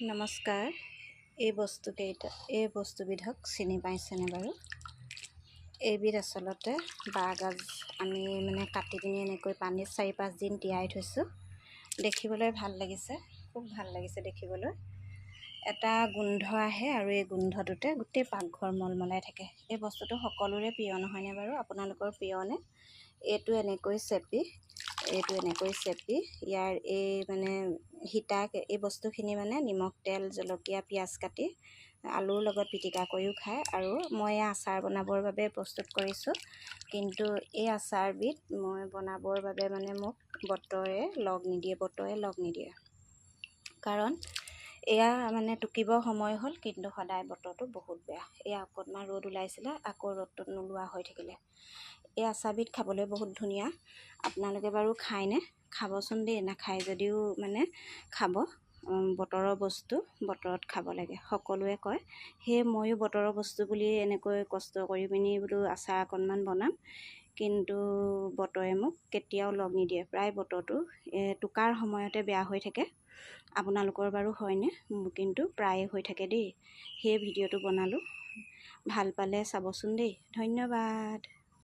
নমস্কাৰ। এই বস্তুবিধক চিনি পাইছেনে বাৰু? এইবিধ আচলতে বাঁহগাজ আমি কাটি কিনি এনেকৈ পানীত 4-5 দিন তিয়াই থৈছোঁ। দেখিবলৈ ভাল লাগিছে, খুব ভাল লাগিছে দেখিবলৈ। এটা গোন্ধ আহে আৰু এই গোন্ধটোতে গোটেই পাকঘৰ মলমলাই থাকে। এই বস্তুটো সকলোৰে প্ৰিয় নহয়নে বাৰু? আপোনালোকৰ প্ৰিয়নে? এইটো এনেকৈ চেপি ইয়াৰ এই এই বস্তুখিনি নিমখ, তেল, জলকীয়া, পিঁয়াজ কাটি আলুৰ লগত পিটিকা কৰিও খায়। আৰু মই আচাৰ বনাবৰ বাবে প্ৰস্তুত কৰিছোঁ, কিন্তু এই আচাৰবিধ মই বনাবৰ বাবে মোক বতৰে লগ নিদিয়ে। কাৰণ এয়া টুকিব সময় হ'ল, কিন্তু সদায় বতৰটো বহুত বেয়া। এয়া অকণমান ৰ'দ ওলাইছিলে, আকৌ ৰ'দটোত নোলোৱা হৈ থাকিলে। এই আচাৰবিধ খাবলৈ বহুত ধুনীয়া। আপোনালোকে বাৰু খায়নে? খাবচোন দেই। নাখায় যদিও খাব। বতৰৰ বস্তু বতৰত খাব লাগে, সকলোৱে কয়। সেয়ে ময়ো বতৰৰ বস্তু বুলি এনেকৈ কষ্ট কৰি পিনি বোলো আচাৰ অকণমান বনাম, কিন্তু বতৰে মোক কেতিয়াও লগ নিদিয়ে। প্ৰায় বতৰটো টুকাৰ সময়তে বেয়া হৈ থাকে। আপোনালোকৰ বাৰু হয়নে? মোৰ কিন্তু প্ৰায়ে হৈ থাকে দেই। সেই ভিডিঅ'টো বনালোঁ, ভাল পালে চাবচোন দেই। ধন্যবাদ।